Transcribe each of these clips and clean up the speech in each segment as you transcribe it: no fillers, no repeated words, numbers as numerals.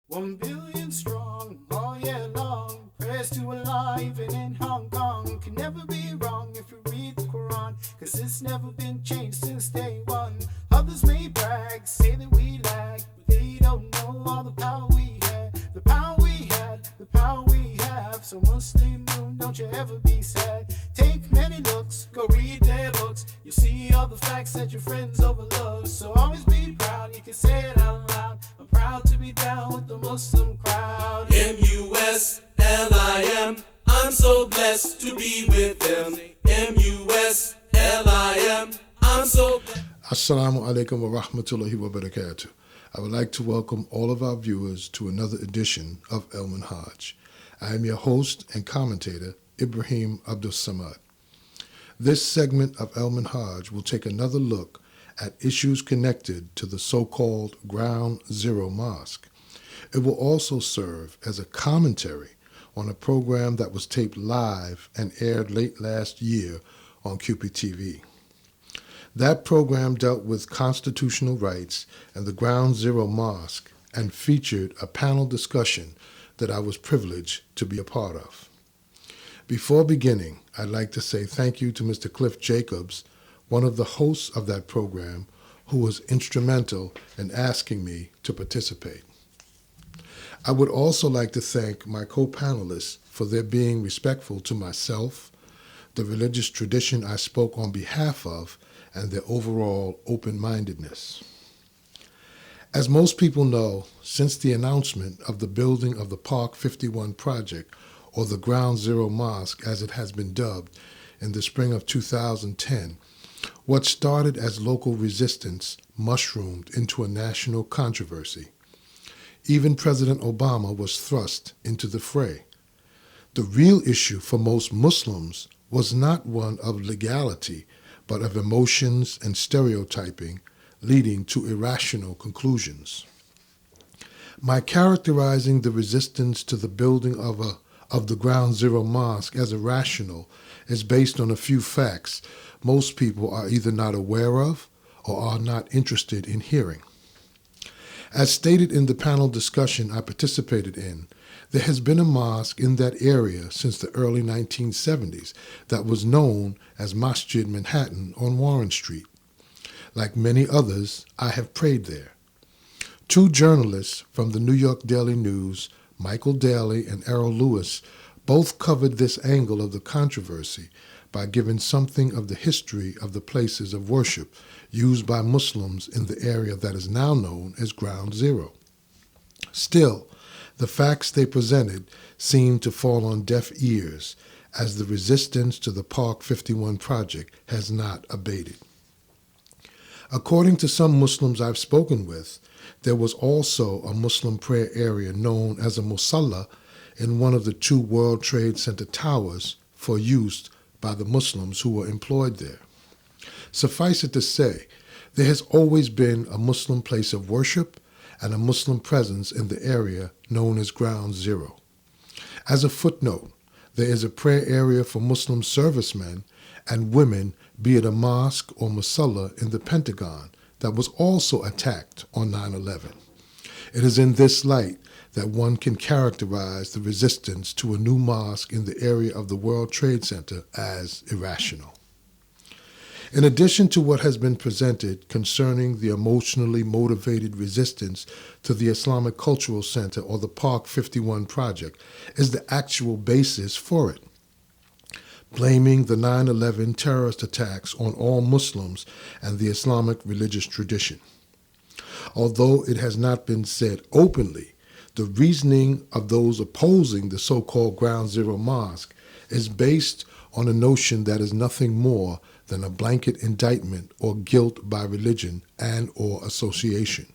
1 billion strong, all year long. Prayers to Allah, even in Hong Kong. Can never be wrong if you read the Quran, cause it's never been changed since day one. Others may brag, say that we lag, but they don't know all the power we had. The power we had, the power we have. So Muslim, don't you ever be sad. Take many looks, go read their books. You'll see all the facts that your friends overlook. So always be proud, you can say it out loud. I'm proud to be down with the Muslim crowd. M-U-S-L-I-M, I'm so blessed to be with them. M-U-S-L-I-M, I'm so blessed. Assalamu alaikum wa rahmatullahi wa barakatuh. I would like to welcome all of our viewers to another edition of Al-Minhaj. I am your host and commentator, Ibrahim Abdul Samad. This segment of Al-Minhaj will take another look at issues connected to the so-called Ground Zero Mosque. It will also serve as a commentary on a program that was taped live and aired late last year on QPTV. That program dealt with constitutional rights and the Ground Zero Mosque and featured a panel discussion that I was privileged to be a part of. Before beginning, I'd like to say thank you to Mr. Cliff Jacobs, one of the hosts of that program, who was instrumental in asking me to participate. I would also like to thank my co-panelists for their being respectful to myself, the religious tradition I spoke on behalf of, and their overall open-mindedness. As most people know, since the announcement of the building of the Park 51 project, or the Ground Zero Mosque as it has been dubbed, in the spring of 2010, what started as local resistance mushroomed into a national controversy. Even President Obama was thrust into the fray. The real issue for most Muslims was not one of legality, but of emotions and stereotyping, leading to irrational conclusions. My characterizing the resistance to the building of the Ground Zero Mosque as irrational is based on a few facts most people are either not aware of or are not interested in hearing. As stated in the panel discussion I participated in, there has been a mosque in that area since the early 1970s that was known as Masjid Manhattan on Warren Street. Like many others, I have prayed there. Two journalists from the New York Daily News, Michael Daly and Errol Lewis, both covered this angle of the controversy by giving something of the history of the places of worship used by Muslims in the area that is now known as Ground Zero. Still, the facts they presented seemed to fall on deaf ears, as the resistance to the Park 51 project has not abated. According to some Muslims I've spoken with, there was also a Muslim prayer area known as a musalla in one of the two World Trade Center towers for use by the Muslims who were employed there. Suffice it to say, there has always been a Muslim place of worship and a Muslim presence in the area known as Ground Zero. As a footnote, there is a prayer area for Muslim servicemen and women, be it a mosque or musalla in the Pentagon, that was also attacked on 9/11. It is in this light that one can characterize the resistance to a new mosque in the area of the World Trade Center as irrational. In addition to what has been presented concerning the emotionally motivated resistance to the Islamic Cultural Center or the Park 51 project is the actual basis for it, blaming the 9/11 terrorist attacks on all Muslims and the Islamic religious tradition. Although it has not been said openly, the reasoning of those opposing the so-called Ground Zero Mosque is based on a notion that is nothing more than a blanket indictment or guilt by religion and or association.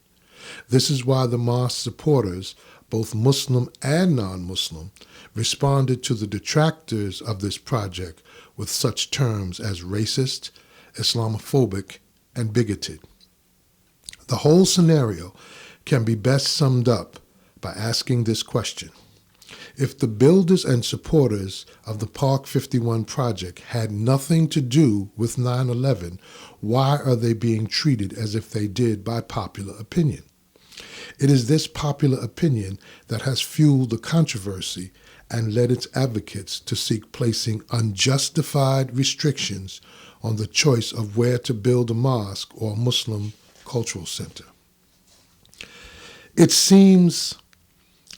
This is why the mosque supporters, both Muslim and non-Muslim, responded to the detractors of this project with such terms as racist, Islamophobic, and bigoted. The whole scenario can be best summed up by asking this question. If the builders and supporters of the Park 51 project had nothing to do with 9/11, why are they being treated as if they did by popular opinion? It is this popular opinion that has fueled the controversy and led its advocates to seek placing unjustified restrictions on the choice of where to build a mosque or a Muslim cultural center. It seems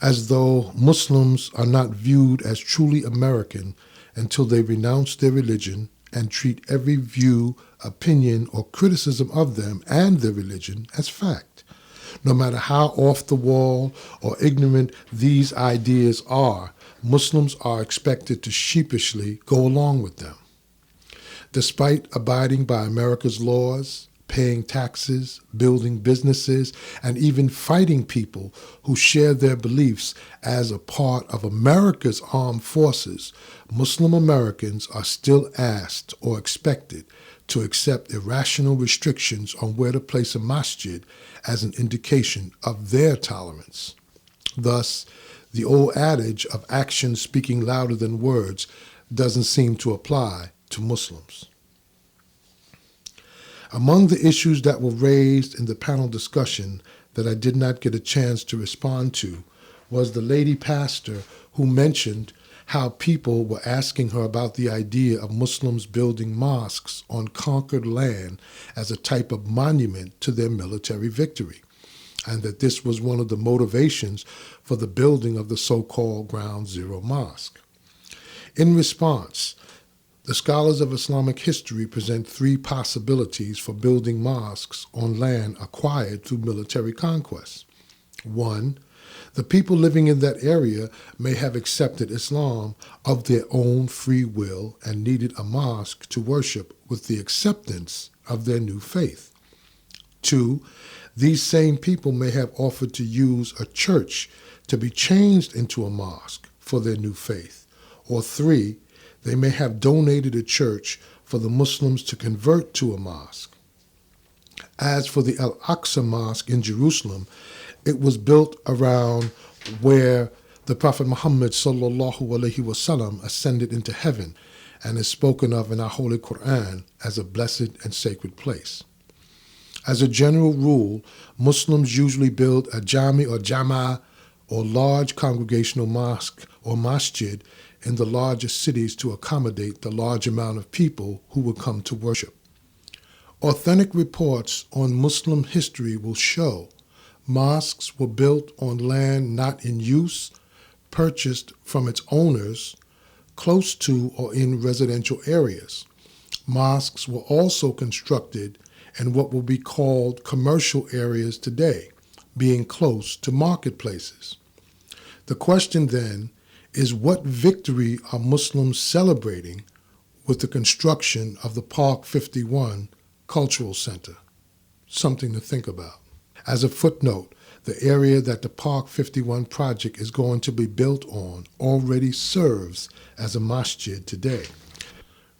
as though Muslims are not viewed as truly American until they renounce their religion and treat every view, opinion, or criticism of them and their religion as fact. No matter how off the wall or ignorant these ideas are, Muslims are expected to sheepishly go along with them. Despite abiding by America's laws, paying taxes, building businesses, and even fighting people who share their beliefs as a part of America's armed forces, Muslim Americans are still asked or expected to accept irrational restrictions on where to place a masjid as an indication of their tolerance. Thus, the old adage of actions speaking louder than words doesn't seem to apply to Muslims. Among the issues that were raised in the panel discussion that I did not get a chance to respond to was the lady pastor who mentioned how people were asking her about the idea of Muslims building mosques on conquered land as a type of monument to their military victory, and that this was one of the motivations for the building of the so-called Ground Zero Mosque. In response, the scholars of Islamic history present three possibilities for building mosques on land acquired through military conquest. 1, the people living in that area may have accepted Islam of their own free will and needed a mosque to worship with the acceptance of their new faith. 2, these same people may have offered to use a church to be changed into a mosque for their new faith. Or 3, they may have donated a church for the Muslims to convert to a mosque. As for the Al-Aqsa Mosque in Jerusalem, it was built around where the Prophet Muhammad ﷺ ascended into heaven and is spoken of in our Holy Quran as a blessed and sacred place. As a general rule, Muslims usually build a jami or jama or large congregational mosque or masjid in the largest cities to accommodate the large amount of people who will come to worship. Authentic reports on Muslim history will show mosques were built on land not in use, purchased from its owners, close to or in residential areas. Mosques were also constructed in what will be called commercial areas today, being close to marketplaces. The question then is, what victory are Muslims celebrating with the construction of the Park 51 Cultural Center? Something to think about. As a footnote, the area that the Park 51 project is going to be built on already serves as a masjid today.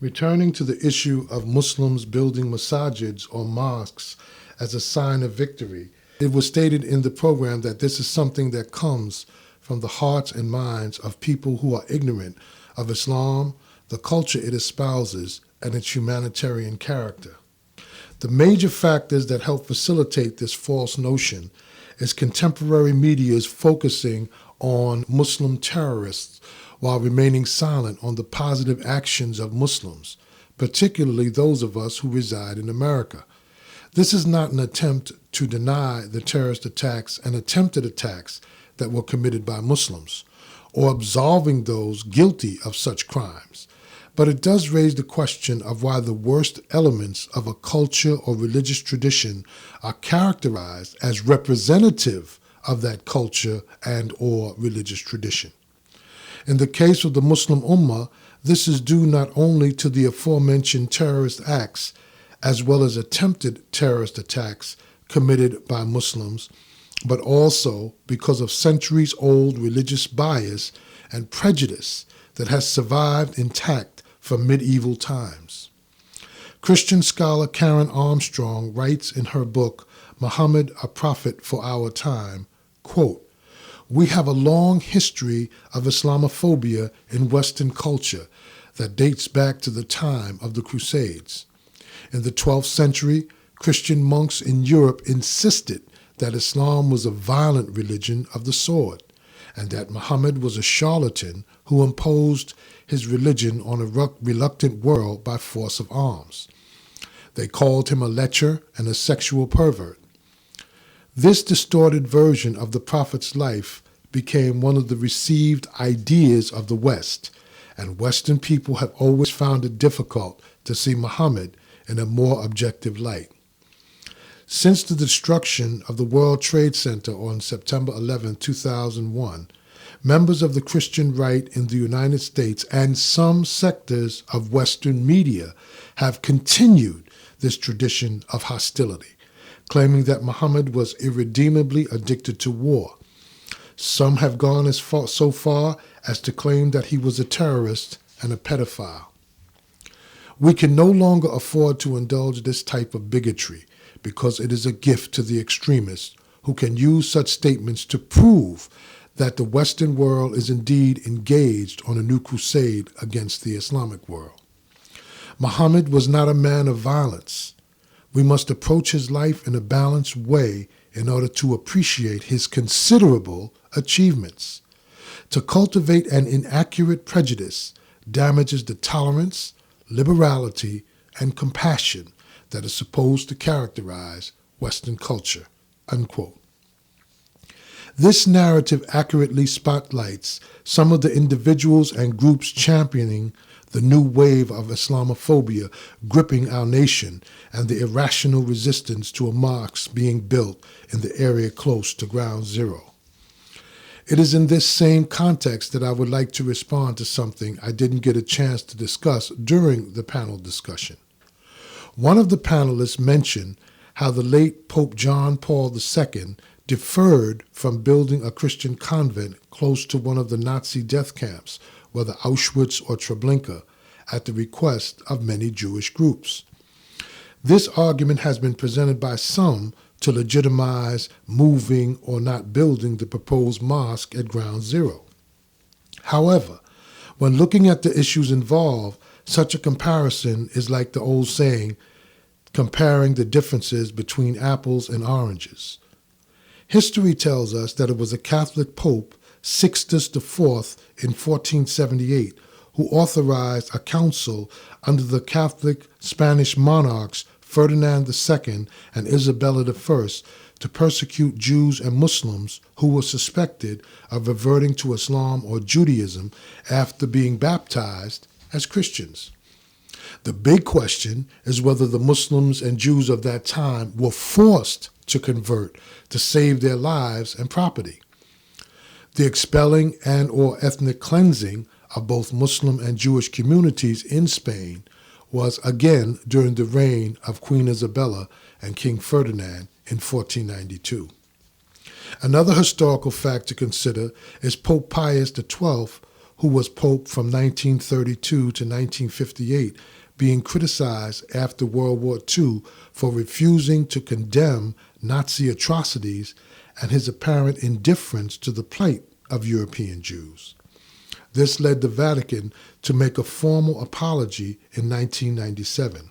Returning to the issue of Muslims building masajids or mosques as a sign of victory, it was stated in the program that this is something that comes from the hearts and minds of people who are ignorant of Islam, the culture it espouses, and its humanitarian character. The major factors that help facilitate this false notion is contemporary media's focusing on Muslim terrorists while remaining silent on the positive actions of Muslims, particularly those of us who reside in America. This is not an attempt to deny the terrorist attacks and attempted attacks that were committed by Muslims, or absolving those guilty of such crimes. But it does raise the question of why the worst elements of a culture or religious tradition are characterized as representative of that culture and or religious tradition. In the case of the Muslim Ummah, this is due not only to the aforementioned terrorist acts, as well as attempted terrorist attacks committed by Muslims, but also because of centuries-old religious bias and prejudice that has survived intact from medieval times. Christian scholar Karen Armstrong writes in her book, Muhammad, a Prophet for Our Time, quote, "We have a long history of Islamophobia in Western culture that dates back to the time of the Crusades. In the 12th century, Christian monks in Europe insisted that Islam was a violent religion of the sword, and that Muhammad was a charlatan who imposed his religion on a reluctant world by force of arms. They called him a lecher and a sexual pervert. This distorted version of the Prophet's life became one of the received ideas of the West, and Western people have always found it difficult to see Muhammad in a more objective light. Since the destruction of the World Trade Center on September 11, 2001, members of the Christian right in the United States and some sectors of Western media have continued this tradition of hostility, claiming that Muhammad was irredeemably addicted to war. Some have gone so far as to claim that he was a terrorist and a pedophile. We can no longer afford to indulge this type of bigotry because it is a gift to the extremists who can use such statements to prove that the Western world is indeed engaged on a new crusade against the Islamic world. Muhammad was not a man of violence. We must approach his life in a balanced way in order to appreciate his considerable achievements. To cultivate an inaccurate prejudice damages the tolerance, liberality, and compassion that is supposed to characterize Western culture, unquote. This narrative accurately spotlights some of the individuals and groups championing the new wave of Islamophobia gripping our nation and the irrational resistance to a mosque being built in the area close to Ground Zero. It is in this same context that I would like to respond to something I didn't get a chance to discuss during the panel discussion. One of the panelists mentioned how the late Pope John Paul II deferred from building a Christian convent close to one of the Nazi death camps, whether Auschwitz or Treblinka, at the request of many Jewish groups. This argument has been presented by some to legitimize moving or not building the proposed mosque at Ground Zero. However, when looking at the issues involved, such a comparison is like the old saying, comparing the differences between apples and oranges. History tells us that it was a Catholic Pope, Sixtus IV, in 1478, who authorized a council under the Catholic Spanish monarchs Ferdinand II and Isabella I to persecute Jews and Muslims who were suspected of reverting to Islam or Judaism after being baptized as Christians. The big question is whether the Muslims and Jews of that time were forced to convert to save their lives and property. The expelling and or ethnic cleansing of both Muslim and Jewish communities in Spain was again during the reign of Queen Isabella and King Ferdinand in 1492. Another historical fact to consider is Pope Pius XII, who was Pope from 1932 to 1958, being criticized after World War II for refusing to condemn Nazi atrocities and his apparent indifference to the plight of European Jews. This led the Vatican to make a formal apology in 1997.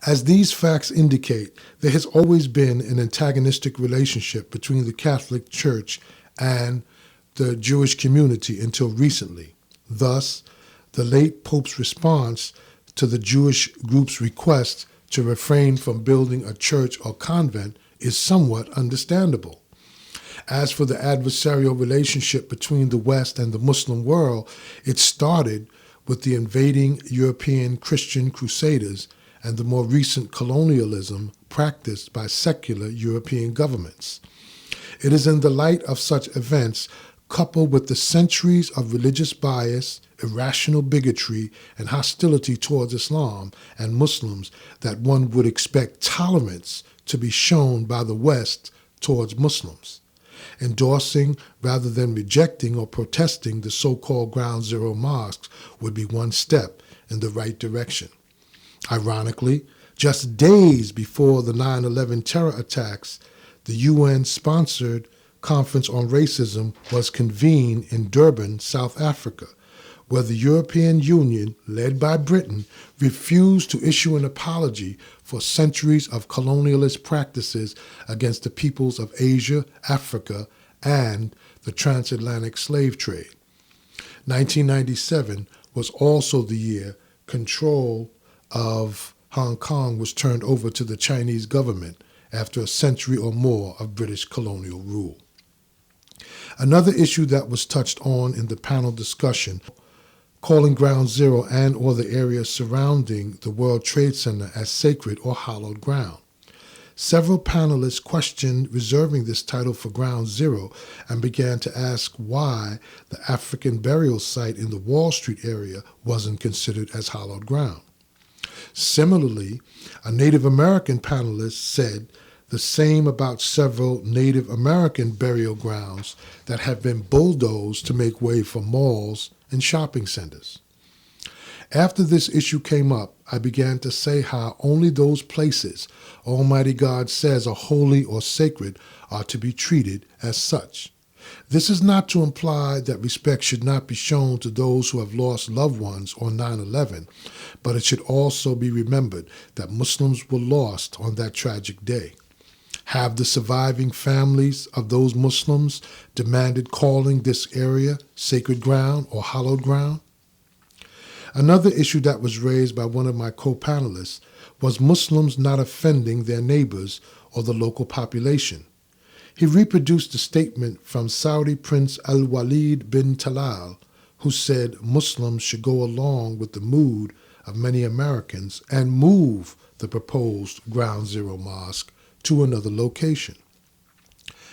As these facts indicate, there has always been an antagonistic relationship between the Catholic Church and the Jewish community until recently. Thus, the late Pope's response to the Jewish group's request to refrain from building a church or convent is somewhat understandable. As for the adversarial relationship between the West and the Muslim world, it started with the invading European Christian crusaders and the more recent colonialism practiced by secular European governments. It is in the light of such events, coupled with the centuries of religious bias, irrational bigotry, and hostility towards Islam and Muslims, that one would expect tolerance to be shown by the West towards Muslims. Endorsing rather than rejecting or protesting the so-called Ground Zero Mosque would be one step in the right direction. Ironically, just days before the 9/11 terror attacks, the UN-sponsored Conference on Racism was convened in Durban, South Africa, where the European Union, led by Britain, refused to issue an apology for centuries of colonialist practices against the peoples of Asia, Africa, and the transatlantic slave trade. 1997 was also the year control of Hong Kong was turned over to the Chinese government after a century or more of British colonial rule. Another issue that was touched on in the panel discussion, calling Ground Zero and or the area surrounding the World Trade Center as sacred or hallowed ground. Several panelists questioned reserving this title for Ground Zero and began to ask why the African burial site in the Wall Street area wasn't considered as hallowed ground. Similarly, a Native American panelist said the same about several Native American burial grounds that have been bulldozed to make way for malls and shopping centers. After this issue came up, I began to say how only those places Almighty God says are holy or sacred are to be treated as such. This is not to imply that respect should not be shown to those who have lost loved ones on 9/11, but it should also be remembered that Muslims were lost on that tragic day. Have the surviving families of those Muslims demanded calling this area sacred ground or hallowed ground? Another issue that was raised by one of my co-panelists was Muslims not offending their neighbors or the local population. He reproduced a statement from Saudi Prince Al-Walid bin Talal, who said Muslims should go along with the mood of many Americans and move the proposed Ground Zero Mosque to another location.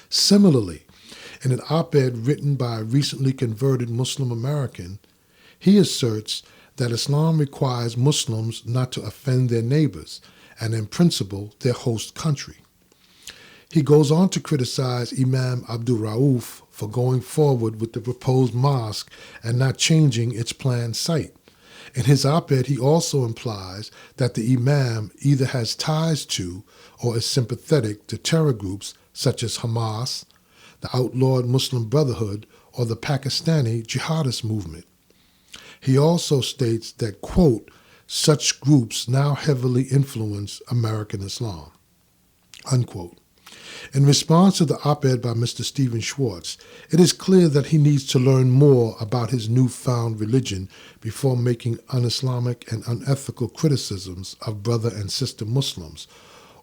Similarly, in an op-ed written by a recently converted Muslim American, he asserts that Islam requires Muslims not to offend their neighbors and, in principle, their host country. He goes on to criticize Imam Abdul Rauf for going forward with the proposed mosque and not changing its planned site. In his op-ed, he also implies that the Imam either has ties to or is sympathetic to terror groups such as Hamas, the outlawed Muslim Brotherhood, or the Pakistani jihadist movement. He also states that, quote, such groups now heavily influence American Islam, unquote. In response to the op-ed by Mr. Stephen Schwartz, it is clear that he needs to learn more about his newfound religion before making un-Islamic and unethical criticisms of brother and sister Muslims,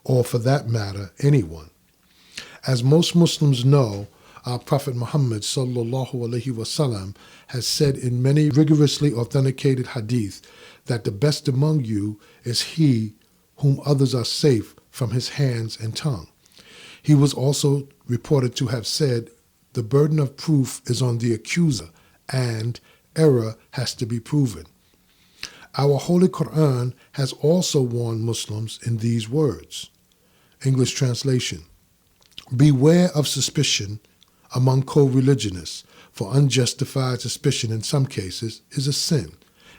or for that matter, anyone. As most Muslims know, our Prophet Muhammad sallallahu alaihi wasallam has said in many rigorously authenticated hadith that the best among you is he whom others are safe from his hands and tongue. He was also reported to have said, the burden of proof is on the accuser, and error has to be proven. Our Holy Quran has also warned Muslims in these words. English translation: beware of suspicion among co-religionists, for unjustified suspicion in some cases is a sin.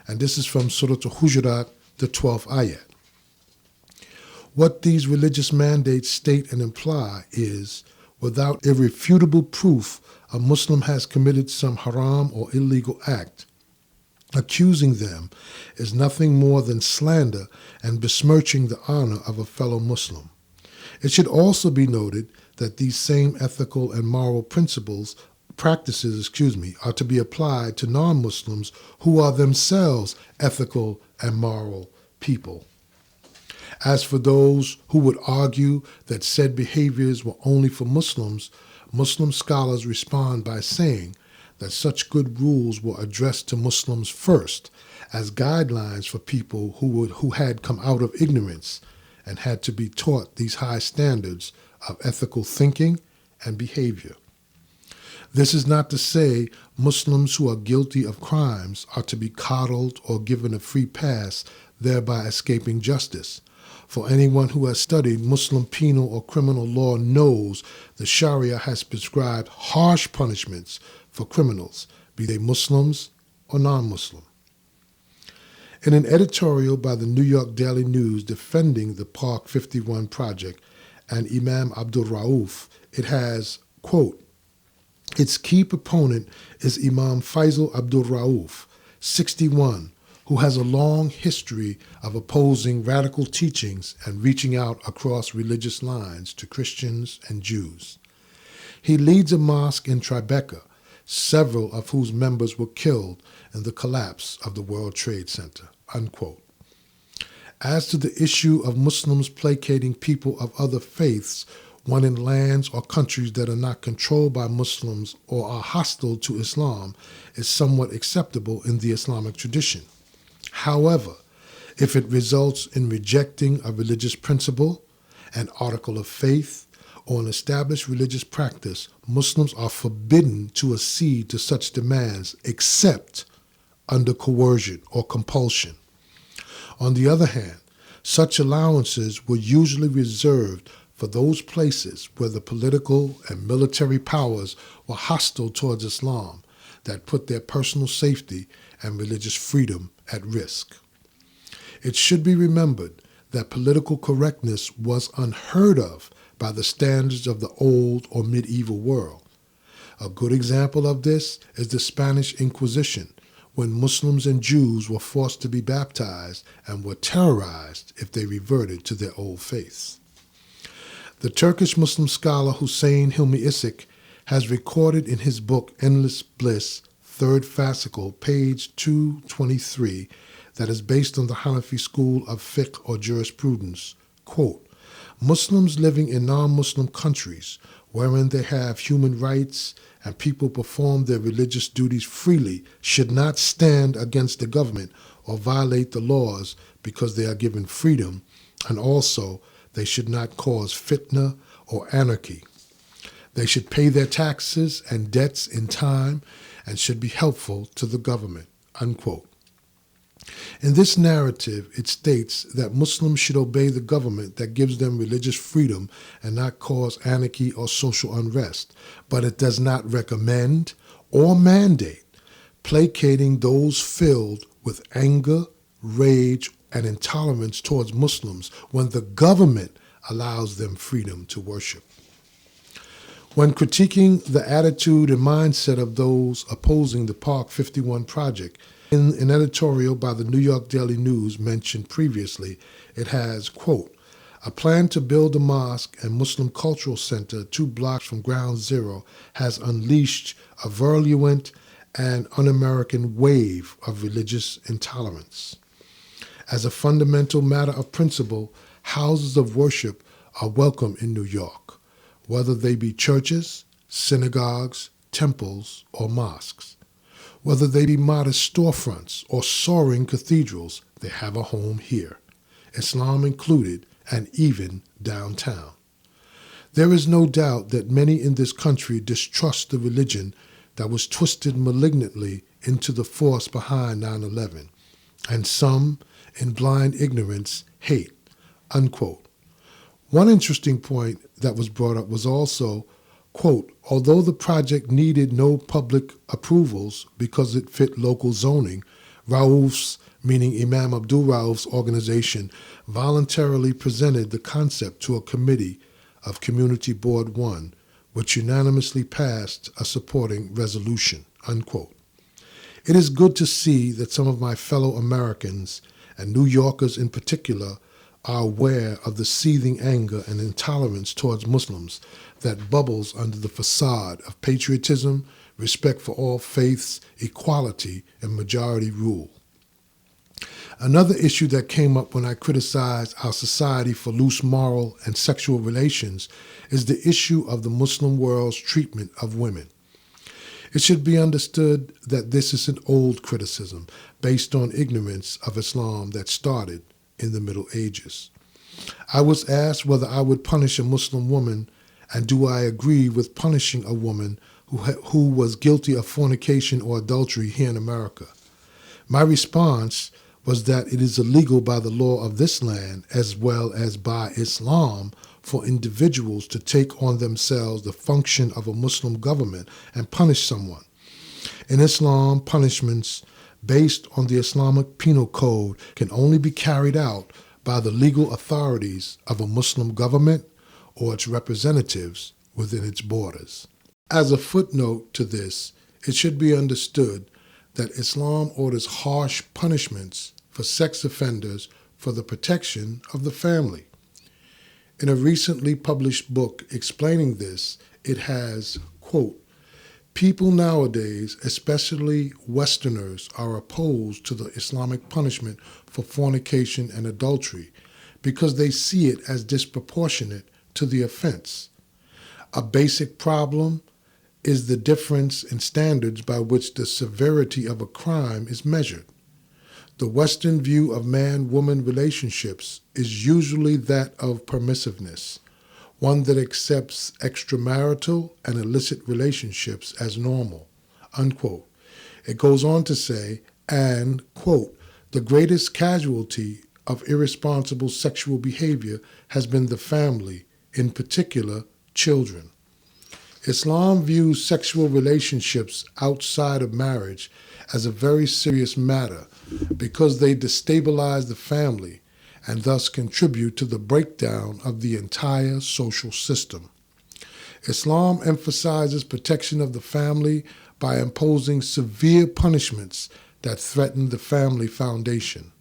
And this is from Surah Al-Hujurat, the 12th ayat. What these religious mandates state and imply is, without irrefutable proof, a Muslim has committed some haram or illegal act. Accusing them is nothing more than slander and besmirching the honor of a fellow Muslim. It should also be noted that these same ethical and moral practices, are to be applied to non-Muslims who are themselves ethical and moral people. As for those who would argue that said behaviors were only for Muslims, Muslim scholars respond by saying that such good rules were addressed to Muslims first as guidelines for people who had come out of ignorance and had to be taught these high standards of ethical thinking and behavior. This is not to say Muslims who are guilty of crimes are to be coddled or given a free pass, thereby escaping justice. For anyone who has studied Muslim penal or criminal law knows the Sharia has prescribed harsh punishments for criminals, be they Muslims or non-Muslim. In an editorial by the New York Daily News defending the Park 51 project and Imam Abdul Rauf, it has, quote, its key proponent is Imam Faisal Abdul Rauf. 61, who has a long history of opposing radical teachings and reaching out across religious lines to Christians and Jews. He leads a mosque in Tribeca, several of whose members were killed in the collapse of the World Trade Center, unquote. As to the issue of Muslims placating people of other faiths when in lands or countries that are not controlled by Muslims or are hostile to Islam, is somewhat acceptable in the Islamic tradition. However, if it results in rejecting a religious principle, an article of faith, or an established religious practice, Muslims are forbidden to accede to such demands except under coercion or compulsion. On the other hand, such allowances were usually reserved for those places where the political and military powers were hostile towards Islam that put their personal safety and religious freedom at risk. It should be remembered that political correctness was unheard of by the standards of the old or medieval world. A good example of this is the Spanish Inquisition, when Muslims and Jews were forced to be baptized and were terrorized if they reverted to their old faiths. The Turkish Muslim scholar Hussein Hilmi Isik has recorded in his book Endless Bliss, third fascicle, page 223, that is based on the Hanafi school of fiqh or jurisprudence, quote, Muslims living in non-Muslim countries wherein they have human rights and people perform their religious duties freely should not stand against the government or violate the laws because they are given freedom, and also they should not cause fitna or anarchy. They should pay their taxes and debts in time and should be helpful to the government, unquote. In this narrative, it states that Muslims should obey the government that gives them religious freedom and not cause anarchy or social unrest, but it does not recommend or mandate placating those filled with anger, rage, and intolerance towards Muslims when the government allows them freedom to worship. When critiquing the attitude and mindset of those opposing the Park 51 project, in an editorial by the New York Daily News mentioned previously, it has, quote, a plan to build a mosque and Muslim cultural center 2 blocks from Ground Zero has unleashed a virulent and un-American wave of religious intolerance. As a fundamental matter of principle, houses of worship are welcome in New York, whether they be churches, synagogues, temples, or mosques. Whether they be modest storefronts or soaring cathedrals, they have a home here, Islam included, and even downtown. There is no doubt that many in this country distrust the religion that was twisted malignantly into the force behind 9/11, and some, in blind ignorance, hate, unquote. One interesting point that was brought up was also, quote, although the project needed no public approvals because it fit local zoning, Rauf's, meaning Imam Abdul Rauf's organization, voluntarily presented the concept to a committee of Community Board 1, which unanimously passed a supporting resolution, unquote. It is good to see that some of my fellow Americans, and New Yorkers in particular, are aware of the seething anger and intolerance towards Muslims that bubbles under the facade of patriotism, respect for all faiths, equality, and majority rule. Another issue that came up when I criticized our society for loose moral and sexual relations is the issue of the Muslim world's treatment of women. It should be understood that this is an old criticism based on ignorance of Islam that started in the Middle Ages. I was asked whether I would punish a Muslim woman, and do I agree with punishing a woman who was guilty of fornication or adultery here in America. My response was that it is illegal by the law of this land as well as by Islam for individuals to take on themselves the function of a Muslim government and punish someone. In Islam, punishments based on the Islamic Penal Code can only be carried out by the legal authorities of a Muslim government or its representatives within its borders. As a footnote to this, it should be understood that Islam orders harsh punishments for sex offenders for the protection of the family. In a recently published book explaining this, it has, quote, "People nowadays, especially Westerners, are opposed to the Islamic punishment for fornication and adultery because they see it as disproportionate to the offense. A basic problem is the difference in standards by which the severity of a crime is measured. The Western view of man-woman relationships is usually that of permissiveness, one that accepts extramarital and illicit relationships as normal," unquote. It goes on to say, and, quote, "The greatest casualty of irresponsible sexual behavior has been the family, in particular, children. Islam views sexual relationships outside of marriage as a very serious matter because they destabilize the family and thus contribute to the breakdown of the entire social system. Islam emphasizes protection of the family by imposing severe punishments that threaten the family foundation."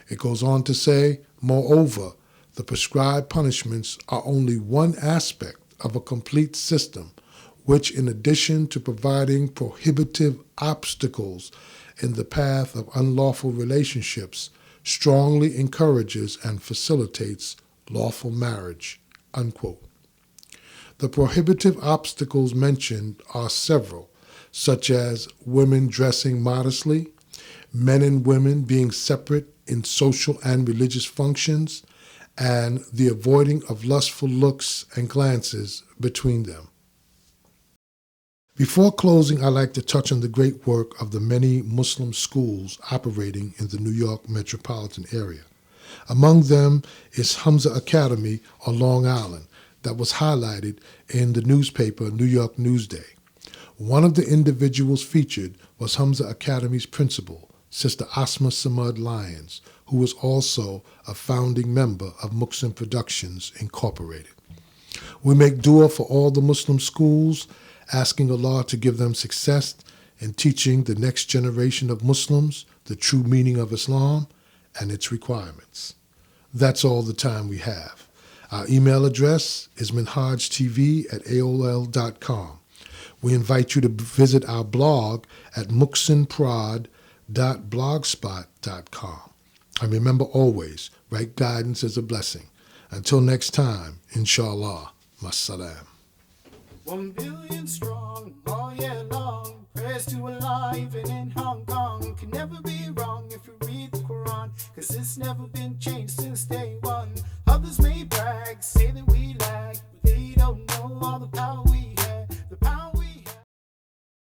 It goes on to say, "Moreover, the prescribed punishments are only one aspect of a complete system which, in addition to providing prohibitive obstacles in the path of unlawful relationships, strongly encourages and facilitates lawful marriage," unquote. The prohibitive obstacles mentioned are several, such as women dressing modestly, men and women being separate in social and religious functions, and the avoiding of lustful looks and glances between them. Before closing, I'd like to touch on the great work of the many Muslim schools operating in the New York metropolitan area. Among them is Hamza Academy on Long Island that was highlighted in the newspaper New York Newsday. One of the individuals featured was Hamza Academy's principal, Sister Asma Samad Lyons, who was also a founding member of Muhsin Productions, Incorporated. We make dua for all the Muslim schools, asking Allah to give them success in teaching the next generation of Muslims the true meaning of Islam and its requirements. That's all the time we have. Our email address is minhajtv@aol.com. We invite you to visit our blog at muhsinprod.blogspot.com. And remember always, right guidance is a blessing. Until next time, inshallah, masalam. 1 billion strong, all year long. Prayers to Allah, even in Hong Kong. Can never be wrong if you read the Quran, 'cause it's never been changed since day